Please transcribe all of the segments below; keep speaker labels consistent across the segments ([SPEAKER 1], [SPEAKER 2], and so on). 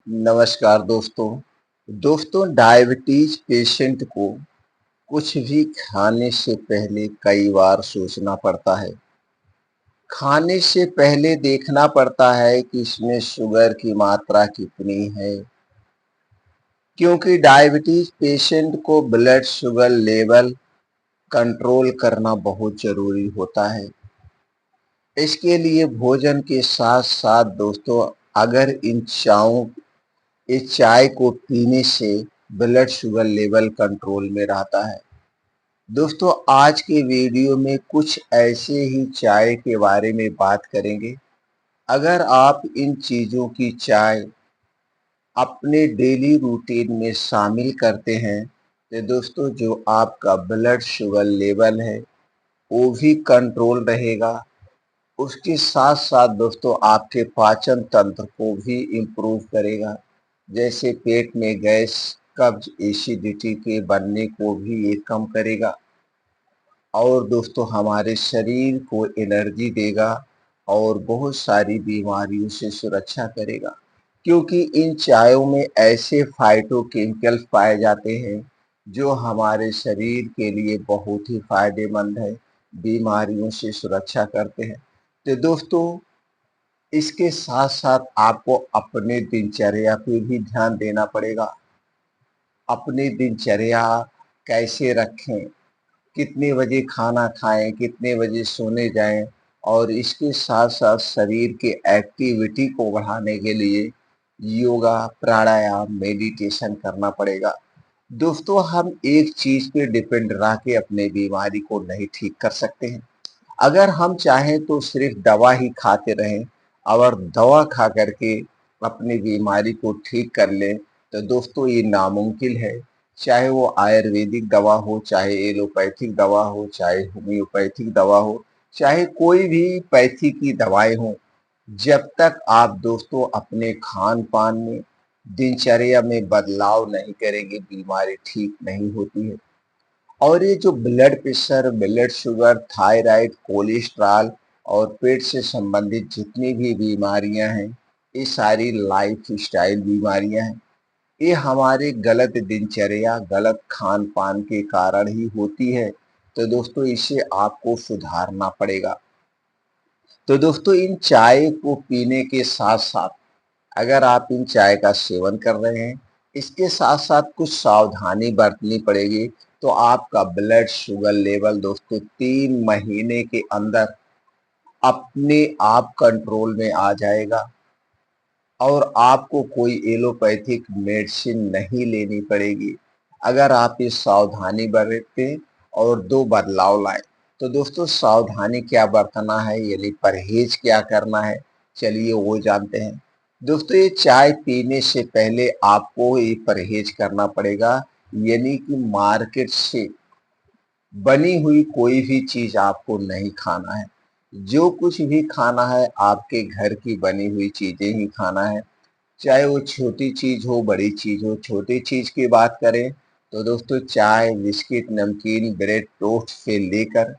[SPEAKER 1] नमस्कार दोस्तों। Diabetes patient को कुछ भी खाने से पहले कई बार सोचना पड़ता है। खाने से पहले देखना पड़ता है कि इसमें शुगर की मात्रा कितनी है, क्योंकि डायबिटीज पेशेंट को ब्लड शुगर लेवल कंट्रोल करना बहुत ज़रूरी होता है। इसके लिए भोजन के साथ-साथ दोस्तों, अगर इस चाय को पीने से ब्लड शुगर लेवल कंट्रोल में रहता है। दोस्तों, आज के वीडियो में कुछ ऐसे ही चाय के बारे में बात करेंगे। अगर आप इन चीज़ों की चाय अपने डेली रूटीन में शामिल करते हैं, तो दोस्तों जो आपका ब्लड शुगर लेवल है वो भी कंट्रोल रहेगा। उसके साथ-साथ दोस्तों आपके पाचन तंत्र को भी इम्प्रूव करेगा। जैसे पेट में गैस, कब्ज़, एसिडिटी के बनने को भी ये कम करेगा और दोस्तों हमारे शरीर को एनर्जी देगा और बहुत सारी बीमारियों से सुरक्षा करेगा। क्योंकि इन चायों में ऐसे फाइटोकेमिकल्स पाए जाते हैं जो हमारे शरीर के लिए बहुत ही फ़ायदेमंद है, बीमारियों से सुरक्षा करते हैं। तो दोस्तों, इसके साथ-साथ आपको अपने दिनचर्या पे भी ध्यान देना पड़ेगा। अपनी दिनचर्या कैसे रखें, कितने बजे खाना खाएँ, कितने बजे सोने जाएँ और इसके साथ-साथ शरीर के एक्टिविटी को बढ़ाने के लिए योगा, प्राणायाम, मेडिटेशन करना पड़ेगा। दोस्तों, हम एक चीज़ पे डिपेंड रह के अपनी बीमारी को नहीं ठीक कर सकते हैं। अगर हम चाहें तो सिर्फ दवा ही खाते रहें और दवा खा कर के अपनी बीमारी को ठीक कर लें, तो दोस्तों ये नामुमकिन है। चाहे वो आयुर्वेदिक दवा हो, चाहे एलोपैथिक दवा हो, चाहे होम्योपैथिक दवा हो, चाहे कोई भी पैथी की दवाएँ हों, जब तक आप दोस्तों अपने खान-पान में, दिनचर्या में बदलाव नहीं करेंगे, बीमारी ठीक नहीं होती है। और ये जो blood pressure, blood sugar, thyroid, cholesterol और पेट से संबंधित जितनी भी बीमारियां हैं, ये सारी लाइफस्टाइल बीमारियां हैं। ये हमारे गलत दिनचर्या, गलत खान-पान के कारण ही होती है। तो दोस्तों इसे आपको सुधारना पड़ेगा। तो दोस्तों इन चाय को पीने के साथ-साथ अगर आप इन चाय का सेवन कर रहे हैं, इसके साथ-साथ कुछ सावधानी बरतनी पड़ेगी, तो आपका ब्लड शुगर लेवल दोस्तों 3 महीने के अंदर अपने आप कंट्रोल में आ जाएगा और आपको कोई एलोपैथिक मेडिसिन नहीं लेनी पड़ेगी। अगर आप ये सावधानी बरतें और 2 बदलाव लाएँ। तो दोस्तों सावधानी क्या बरतना है, यानी परहेज़ क्या करना है, चलिए वो जानते हैं। दोस्तों ये चाय पीने से पहले आपको ये परहेज़ करना पड़ेगा, यानी कि मार्केट से बनी हुई कोई भी चीज़ आपको नहीं खाना है। जो कुछ भी खाना है आपके घर की बनी हुई चीज़ें ही खाना है। चाहे वो छोटी चीज़ हो, बड़ी चीज़ हो। छोटी चीज़ की बात करें तो दोस्तों चाय, बिस्किट, नमकीन, ब्रेड, टोस्ट से लेकर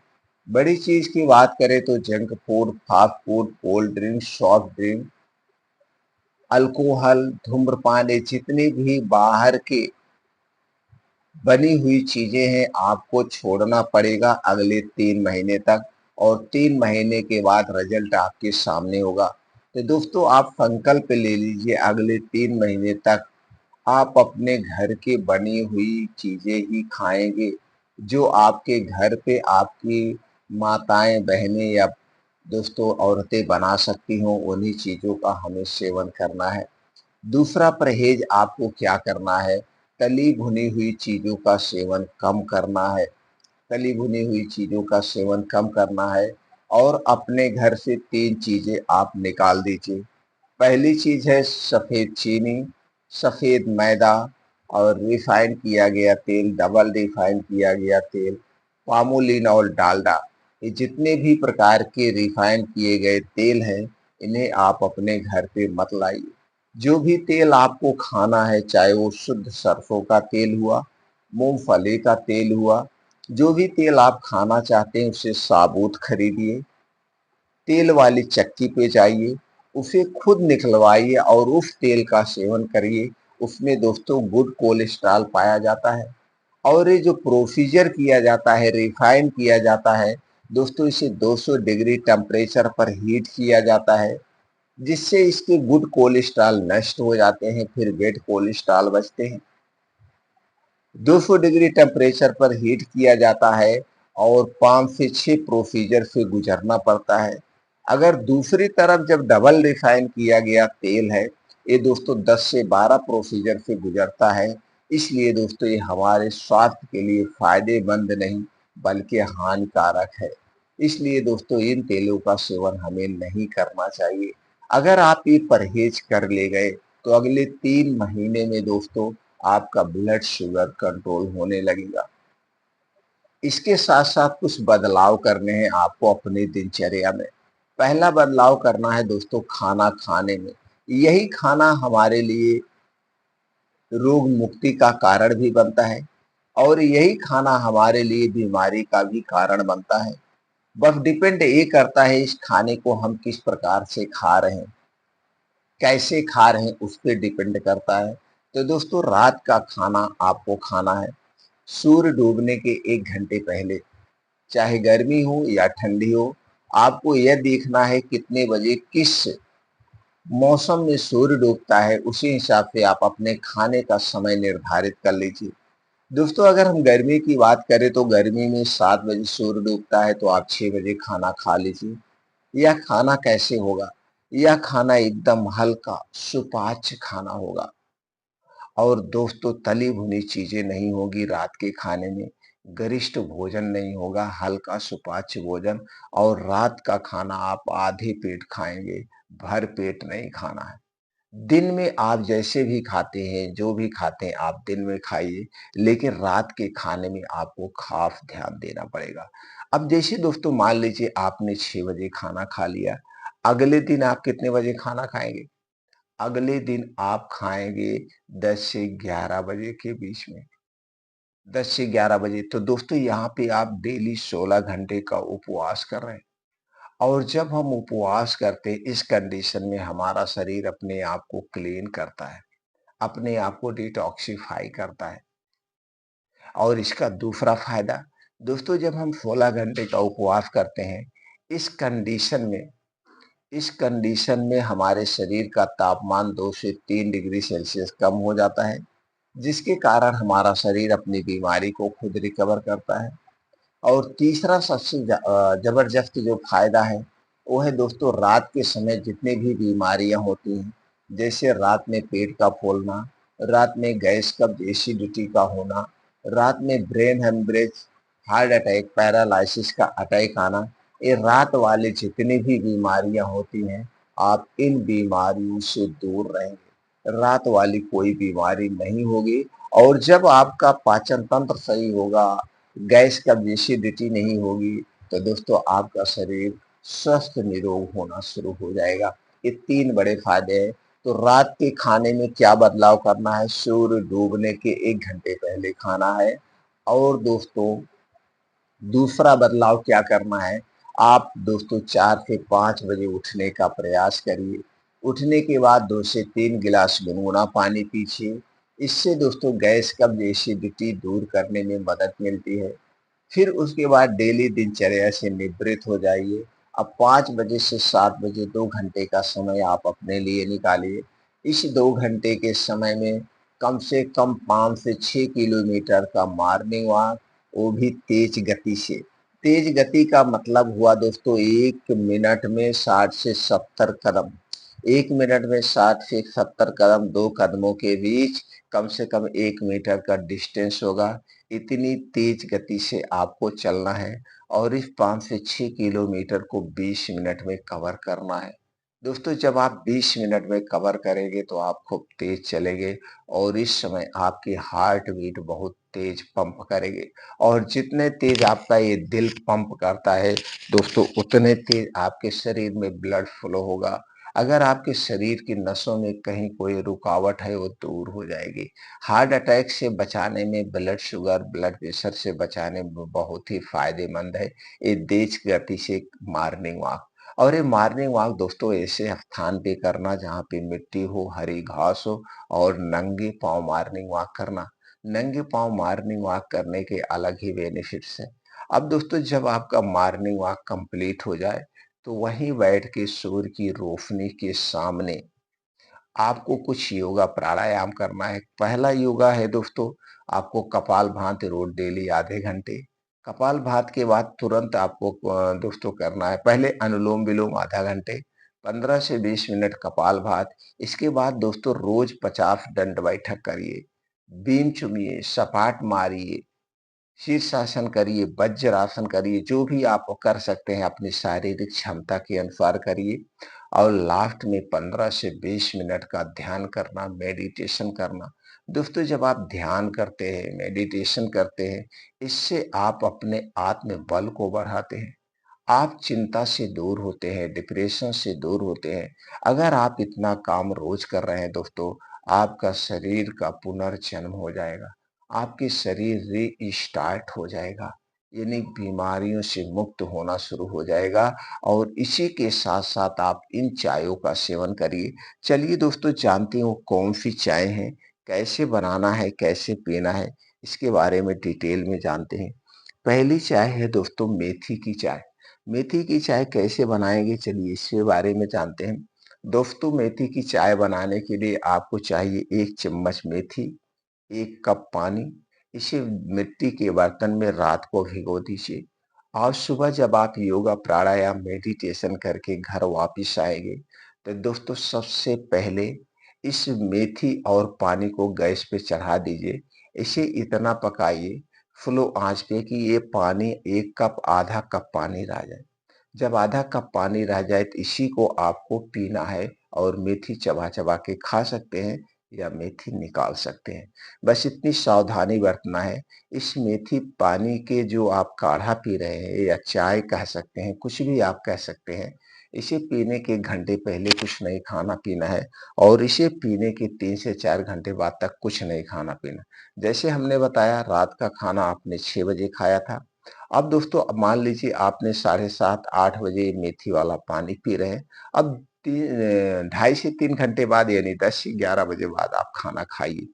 [SPEAKER 1] बड़ी चीज़ की बात करें तो junk food, fast food, cold drink, soft drink, alcohol, धूम्रपान, ये जितने भी बाहर के बनी हुई चीज़ें हैं आपको छोड़ना पड़ेगा अगले 3 महीने तक और 3 महीने के बाद रिजल्ट आपके सामने होगा। तो दोस्तों आप संकल्प ले लीजिए अगले 3 महीने तक आप अपने घर की बनी हुई चीज़ें ही खाएँगे, जो आपके घर पे आपकी माताएँ, बहनें या दोस्तों औरतें बना सकती हों, उन्हीं चीज़ों का हमें सेवन करना है। दूसरा परहेज़ आपको क्या करना है, तली भुनी हुई चीज़ों का सेवन कम करना है। तली भुनी हुई चीज़ों का सेवन कम करना है और अपने घर से 3 चीज़ें आप निकाल दीजिए। पहली चीज़ है सफ़ेद चीनी, सफ़ेद मैदा और रिफ़ाइन किया गया तेल, डबल रिफ़ाइन किया गया तेल, पामोलिन और डालडा। ये जितने भी प्रकार के रिफ़ाइन किए गए तेल हैं, इन्हें आप अपने घर पे मत लाइए। जो भी तेल आपको खाना है, चाहे वो शुद्ध सरसों का तेल हुआ, मूँगफली का तेल हुआ, जो भी तेल आप खाना चाहते हैं उसे साबुत खरीदिए। तेल वाली चक्की पे जाइए, उसे खुद निकलवाइए और उस तेल का सेवन करिए। उसमें दोस्तों गुड कोलेस्ट्रॉल पाया जाता है। और ये जो प्रोसीजर किया जाता है, रिफाइन किया जाता है दोस्तों, इसे 200 डिग्री टेम्परेचर पर हीट किया जाता है, जिससे इसके गुड कोलेस्ट्रॉल नष्ट हो जाते हैं, फिर बैड कोलेस्ट्रॉल बचते हैं। 200 डिग्री टेम्परेचर पर हीट किया जाता है और 5 से 6 प्रोसीजर से गुजरना पड़ता है। अगर दूसरी तरफ जब डबल रिफाइन किया गया तेल है, ये दोस्तों 10 से 12 प्रोसीजर से गुजरता है। इसलिए दोस्तों ये हमारे स्वास्थ्य के लिए फायदेमंद नहीं बल्कि हानिकारक है। इसलिए दोस्तों इन तेलों का सेवन हमें नहीं करना चाहिए। अगर आप ये परहेज कर ले गए तो अगले 3 महीने में दोस्तों आपका ब्लड शुगर कंट्रोल होने लगेगा। इसके साथ-साथ कुछ बदलाव करने हैं आपको अपनी दिनचर्या में। पहला बदलाव करना है दोस्तों खाना खाने में। यही खाना हमारे लिए रोग मुक्ति का कारण भी बनता है और यही खाना हमारे लिए बीमारी का भी कारण बनता है। बस डिपेंड ये करता है इस खाने को हम किस प्रकार से खा रहे हैं, कैसे खा रहे हैं उस पे डिपेंड करता है। तो दोस्तों रात का खाना आपको खाना है सूर्य डूबने के 1 घंटे पहले, चाहे गर्मी हो या ठंडी हो। आपको यह देखना है कितने बजे किस मौसम में सूर्य डूबता है, उसी हिसाब से आप अपने खाने का समय निर्धारित कर लीजिए। दोस्तों अगर हम गर्मी की बात करें तो गर्मी में 7 बजे सूर्य डूबता है, तो आप 6 बजे खाना खा लीजिए। यह खाना कैसे होगा? यह खाना एकदम हल्का सुपाच्य खाना होगा और दोस्तों तली भुनी चीजें नहीं होगी रात के खाने में, गरिष्ठ भोजन नहीं होगा, हल्का सुपाच्य भोजन। और रात का खाना आप आधे पेट खाएंगे, भर पेट नहीं खाना है। दिन में आप जैसे भी खाते हैं, जो भी खाते हैं आप दिन में खाइए, लेकिन रात के खाने में आपको खास ध्यान देना पड़ेगा। अब जैसे दोस्तों मान लीजिए आपने 6 बजे खाना खा लिया, अगले दिन आप कितने बजे खाना खाएंगे? अगले दिन आप खाएंगे 10 से 11 बजे के बीच में। 10 से 11 बजे तो दोस्तों यहाँ पे आप डेली 16 घंटे का उपवास कर रहे हैं। और जब हम उपवास करते हैं इस कंडीशन में हमारा शरीर अपने आप को क्लीन करता है, अपने आप को डिटॉक्सिफाई करता है। और इसका दूसरा फायदा दोस्तों जब हम 16 घंटे का उपवास करते हैं, इस कंडीशन में इस कंडीशन में हमारे शरीर का तापमान 2 से 3 डिग्री सेल्सियस कम हो जाता है, जिसके कारण हमारा शरीर अपनी बीमारी को खुद रिकवर करता है। और तीसरा सबसे ज़बरदस्त जो फ़ायदा है, वो है दोस्तों रात के समय जितनी भी बीमारियाँ होती हैं, जैसे रात में पेट का फूलना, रात में गैस कब्ज़ एसिडिटी का होना, रात में brain haemorrhage, heart attack, paralysis का अटैक आना, ये रात वाली जितनी भी बीमारियाँ होती हैं, आप इन बीमारियों से दूर रहेंगे। रात वाली कोई बीमारी नहीं होगी और जब आपका पाचन तंत्र सही होगा, गैस कब्ज़ एसिडिटी नहीं होगी, तो दोस्तों आपका शरीर स्वस्थ निरोग होना शुरू हो जाएगा। ये 3 बड़े फ़ायदे हैं। तो रात के खाने में क्या बदलाव करना है? सूर्य डूबने के 1 घंटे पहले खाना है। और दोस्तों दूसरा बदलाव क्या करना है? आप दोस्तों 4 से 5 बजे उठने का प्रयास करिए। उठने के बाद 2 से 3 गिलास गुनगुना पानी पीजिए। इससे दोस्तों गैस कब्ज़ एसिडिटी दूर करने में मदद मिलती है। फिर उसके बाद डेली दिनचर्या से निवृत्त हो जाइए। अब 5 बजे से 7 बजे 2 घंटे का समय आप अपने लिए निकालिए। इस 2 घंटे के समय में कम से कम 5 से 6 किलोमीटर का मॉर्निंग वॉक, वो भी तेज गति से। तेज गति का मतलब हुआ दोस्तों 1 मिनट में 60 से 70 कदम। 1 मिनट में 60 से 70 कदम, 2 कदमों के बीच कम से कम 1 मीटर का डिस्टेंस होगा। इतनी तेज गति से आपको चलना है और इस 5 से 6 किलोमीटर को 20 मिनट में कवर करना है। दोस्तों जब आप 20 मिनट में कवर करेंगे तो आप खूब तेज चलेंगे और इस समय आपकी हार्ट बीट बहुत तेज पंप करेगी। और जितने तेज आपका ये दिल पंप करता है दोस्तों, उतने तेज आपके शरीर में ब्लड फ्लो होगा। अगर आपके शरीर की नसों में कहीं कोई रुकावट है वो दूर हो जाएगी। हार्ट अटैक से बचाने में, ब्लड शुगर, ब्लड प्रेशर से बचाने में बहुत ही फायदेमंद है ये तेज गति से मॉर्निंग वॉक। और ये मॉर्निंग वॉक दोस्तों ऐसे स्थान पे करना जहाँ पे मिट्टी हो, हरी घास हो और नंगे पाँव मॉर्निंग वॉक करना। नंगे पाँव मॉर्निंग वॉक करने के अलग ही बेनिफिट्स हैं। अब दोस्तों जब आपका मॉर्निंग वॉक कंप्लीट हो जाए, तो वहीं बैठ के सूर्य की रोशनी के सामने आपको कुछ योगा प्राणायाम करना है। पहला योगा है दोस्तों, आपको कपालभाति रोज डेली आधे घंटे। कपालभाति के बाद तुरंत आपको दोस्तों करना है पहले अनुलोम विलोम आधा घंटे, 15 से 20 मिनट कपालभाति। इसके बाद दोस्तों रोज 50 दंड बैठक करिए, बीम चुमिए, सपाट मारिए, शीर्षासन करिए, वज्रासन करिए, जो भी आप कर सकते हैं अपनी शारीरिक क्षमता के अनुसार करिए। और लास्ट में 15 से 20 मिनट का ध्यान करना, मेडिटेशन करना। दोस्तों जब आप ध्यान करते हैं, मेडिटेशन करते हैं, इससे आप अपने आत्म बल को बढ़ाते हैं। आप चिंता से दूर होते हैं, डिप्रेशन से दूर होते हैं। अगर आप इतना काम रोज कर रहे हैं दोस्तों, आपका शरीर का पुनर्जन्म हो जाएगा। आपके शरीर रीस्टार्ट हो जाएगा, यानी बीमारियों से मुक्त होना शुरू हो जाएगा। और इसी के साथ-साथ आप इन चायों का सेवन करिए। चलिए दोस्तों जानते हो कौन-सी चाय है, कैसे बनाना है, कैसे पीना है, इसके बारे में डिटेल में जानते हैं। पहली चाय है दोस्तों मेथी की चाय। मेथी की चाय कैसे बनाएँगे चलिए इसके बारे में जानते हैं। दोस्तों मेथी की चाय बनाने के लिए आपको चाहिए 1 चम्मच मेथी, 1 कप पानी। इसे मिट्टी के बर्तन में रात को भिगो दीजिए और सुबह जब आप योगा प्राणायाम मेडिटेशन करके घर वापिस आएँगे, तो दोस्तों सबसे पहले इस मेथी और पानी को गैस पे चढ़ा दीजिए। इसे इतना पकाइए स्लो आँच पे कि ये पानी 1 कप आधा कप पानी रह जाए। जब आधा कप पानी रह जाए तो इसी को आपको पीना है और मेथी चबा-चबा के खा सकते हैं या मेथी निकाल सकते हैं। बस इतनी सावधानी बरतना है। इस मेथी पानी के जो आप काढ़ा पी रहे हैं या चाय कह सकते हैं, कुछ भी आप कह सकते हैं, इसे पीने के घंटे पहले कुछ नहीं खाना-पीना है और इसे पीने के 3 से 4 घंटे बाद तक कुछ नहीं खाना-पीना। जैसे हमने बताया रात का खाना आपने 6 बजे खाया था। अब दोस्तों अब मान लीजिए आपने साढ़े 7 8 बजे मेथी वाला पानी पी रहे हैं। अब ढाई से 3 घंटे बाद यानी 10 से 11 बजे बाद आप खाना खाइए।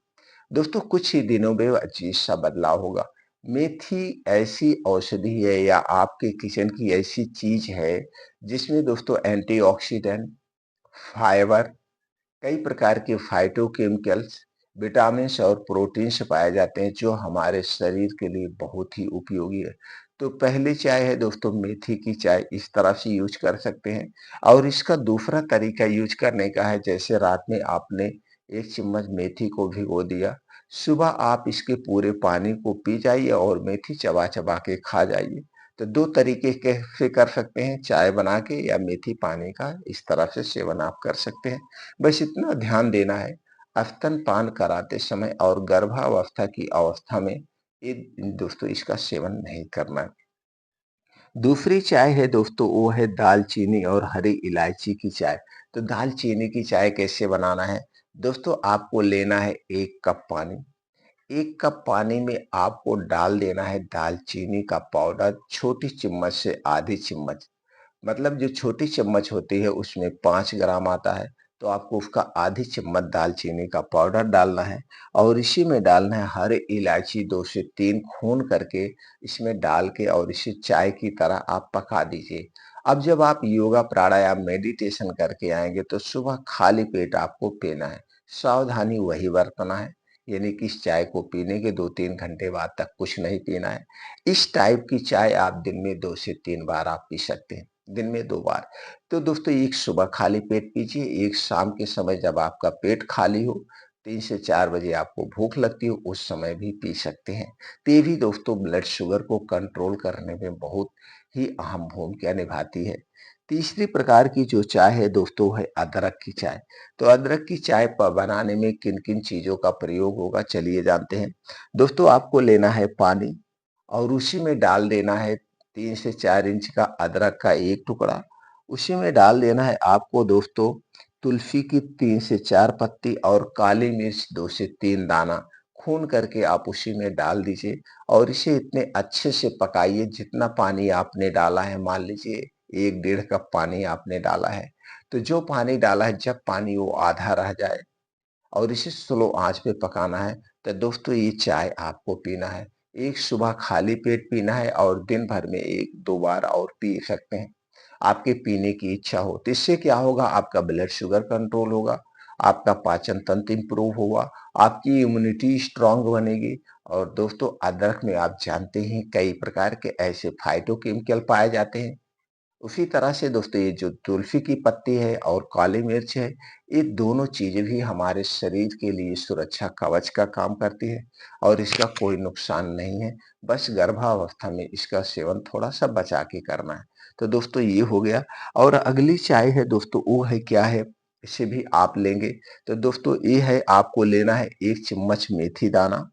[SPEAKER 1] दोस्तों कुछ ही दिनों में अजीब-सा बदलाव होगा। मेथी ऐसी औषधि है या आपके किचन की ऐसी चीज़ है, जिसमें दोस्तों एंटीऑक्सीडेंट, फाइबर, कई प्रकार के फाइटोकेमिकल्स, विटामिन्स और प्रोटीन्स पाए जाते हैं जो हमारे शरीर के लिए बहुत ही उपयोगी है। तो पहली चाय है दोस्तों मेथी की चाय, इस तरह से यूज़ कर सकते हैं। और इसका दूसरा तरीका यूज़ करने का है जैसे रात में आपने 1 चम्मच मेथी को भिगो दिया, सुबह आप इसके पूरे पानी को पी जाइए और मेथी चबा-चबा के खा जाइए। तो 2 तरीके के से कर सकते हैं, चाय बना के या मेथी पानी का इस तरह से सेवन आप कर सकते हैं। बस इतना ध्यान देना है, स्तनपान कराते समय और गर्भावस्था की अवस्था में ये दोस्तों इसका सेवन नहीं करना है। दूसरी चाय है दोस्तों वो है दालचीनी और हरी इलायची की चाय। तो दालचीनी की चाय कैसे बनाना है? दोस्तों आपको लेना है 1 कप पानी। 1 कप पानी में आपको डाल देना है दालचीनी का पाउडर छोटी चम्मच से आधी चम्मच। मतलब जो छोटी चम्मच होती है उसमें 5 ग्राम आता है, तो आपको उसका आधी चम्मच दालचीनी का पाउडर डालना है और इसी में डालना है हरे इलायची 2 से 3 खून करके इसमें डाल के और इसे चाय की तरह आप पका दीजिए। अब जब आप योगा प्राणायाम मेडिटेशन करके आएँगे तो सुबह खाली पेट आपको पीना है। सावधानी वही बरतना है, यानी कि इस चाय को पीने के 2-3 घंटे बाद तक कुछ नहीं पीना है। इस टाइप की चाय आप दिन में 2 से 3 बार आप पी सकते हैं। दिन में 2 बार। तो दोस्तों एक सुबह खाली पेट पीजिए, एक शाम के समय जब आपका पेट खाली हो, 3 से 4 बजे आपको भूख लगती हो, उस समय भी पी सकते हैं। तो ये भी दोस्तों ब्लड शुगर को कंट्रोल करने में बहुत ही अहम भूमिका निभाती है। तीसरी प्रकार की जो चाय है दोस्तों है अदरक की चाय। तो अदरक की चाय बनाने में किन-किन चीज़ों का प्रयोग होगा चलिए जानते हैं। दोस्तों आपको लेना है पानी और उसी में डाल देना है 3 से 4 इंच का अदरक का 1 टुकड़ा। उसी में डाल देना है आपको दोस्तों तुलसी की 3 से 4 पत्ती और काली मिर्च 2 से 3 दाना खून करके आप उसी में डाल दीजिए और इसे इतने अच्छे से पकाइए जितना पानी आपने डाला है मान लीजिए 1 डेढ़ कप पानी आपने डाला है। तो जो पानी डाला है जब पानी वो आधा रह जाए और इसे स्लो आँच पे पकाना है, तो दोस्तों ये चाय आपको पीना है। एक सुबह खाली पेट पीना है और दिन भर में 1-2 बार और पी सकते हैं। आपके पीने की इच्छा हो, तो इससे क्या होगा आपका ब्लड शुगर कंट्रोल होगा, आपका पाचन तंत्र इम्प्रूव होगा, आपकी इम्यूनिटी स्ट्रॉन्ग बनेगी और दोस्तों अदरक में आप जानते हैं कई प्रकार के ऐसे फाइटोकेमिकल पाए जाते हैं। उसी तरह से दोस्तों ये जो तुलसी की पत्ती है और काली मिर्च है, ये दोनों चीज़ें भी हमारे शरीर के लिए सुरक्षा कवच का काम करती है और इसका कोई नुकसान नहीं है। बस गर्भावस्था में इसका सेवन थोड़ा-सा बचा के करना है। तो दोस्तों ये हो गया और अगली चाय है दोस्तों वो है क्या है, इसे भी आप लेंगे। तो दोस्तों ये है आपको लेना है 1 चम्मच मेथी दाना,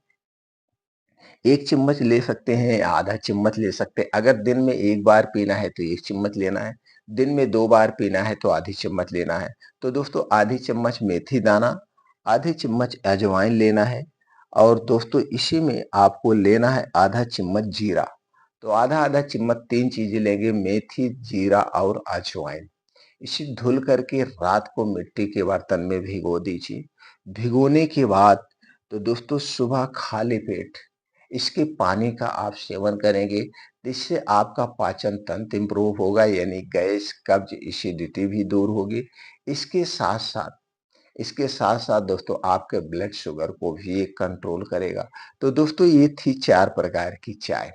[SPEAKER 1] 1 चम्मच ले सकते हैं या आधा चम्मच ले सकते हैं। अगर दिन में 1 बार पीना है तो 1 चम्मच लेना है, दिन में 2 बार पीना है तो आधी चम्मच लेना है। तो दोस्तों आधी चम्मच मेथी दाना, आधी चम्मच अजवाइन लेना है और दोस्तों इसी में आपको लेना है आधा चम्मच जीरा। तो आधा-आधा चम्मच 3 चीज़ें लेंगे मेथी, जीरा और अजवाइन। इसे धुल करके रात को मिट्टी के बर्तन में भिगो दीजिए। भिगोने के बाद तो दोस्तों सुबह खाली पेट इसके पानी का आप सेवन करेंगे, जिससे आपका पाचन तंत्र इम्प्रूव होगा यानी गैस, कब्ज, एसिडिटी भी दूर होगी। इसके साथ-साथ इसके साथ-साथ दोस्तों आपके ब्लड शुगर को भी ये कंट्रोल करेगा। तो दोस्तों ये थी 4 प्रकार की चाय।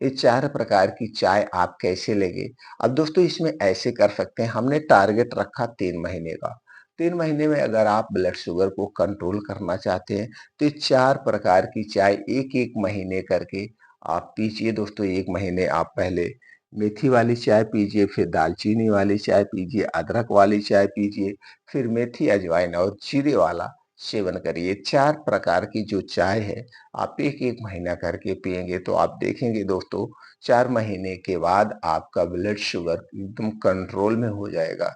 [SPEAKER 1] ये 4 प्रकार की चाय आप कैसे लेंगे? अब दोस्तों इसमें ऐसे कर सकते हैं, हमने टारगेट रखा 3 महीने का। 3 महीने में अगर आप ब्लड शुगर को कंट्रोल करना चाहते हैं, तो ये 4 प्रकार की चाय 1-1 महीने करके आप पीजिए दोस्तों। 1 महीने आप पहले मेथी वाली चाय पीजिए, फिर दालचीनी वाली चाय पीजिए, अदरक वाली चाय पीजिए, फिर मेथी, अजवाइन और जीरे वाला सेवन करिए। 4 प्रकार की जो चाय है, आप 1-1 महीना करके पिएँगे तो आप देखेंगे दोस्तों 4 महीने के बाद आपका ब्लड शुगर एकदम कंट्रोल में हो जाएगा।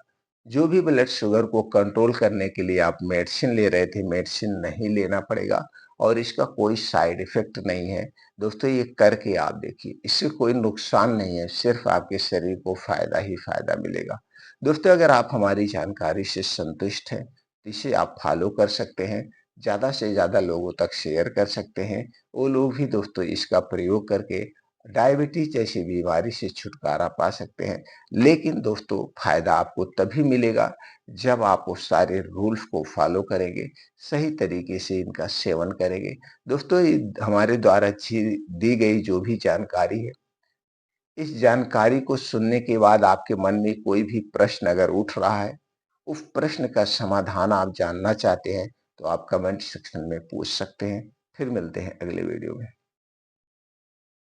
[SPEAKER 1] जो भी ब्लड शुगर को कंट्रोल करने के लिए आप मेडिसिन ले रहे थे, मेडिसिन नहीं लेना पड़ेगा और इसका कोई साइड इफ़ेक्ट नहीं है। दोस्तों ये करके आप देखिए, इससे कोई नुकसान नहीं है, सिर्फ़ आपके शरीर को फ़ायदा ही फ़ायदा मिलेगा। दोस्तों अगर आप हमारी जानकारी से संतुष्ट हैं, तो इसे आप फ़ॉलो कर सकते हैं, ज़्यादा से ज़्यादा लोगों तक शेयर कर सकते हैं। वो लोग भी दोस्तों इसका प्रयोग करके डायबिटीज़ जैसी बीमारी से छुटकारा पा सकते हैं। लेकिन दोस्तों फ़ायदा आपको तभी मिलेगा जब आप वो सारे रूल्स को फ़ॉलो करेंगे, सही तरीके से इनका सेवन करेंगे। दोस्तों ये हमारे द्वारा दी गई जो भी जानकारी है, इस जानकारी को सुनने के बाद आपके मन में कोई भी प्रश्न अगर उठ रहा है, उस प्रश्न का समाधान आप जानना चाहते हैं, तो आप कमेंट सेक्शन में पूछ सकते हैं। फिर मिलते हैं अगले वीडियो में।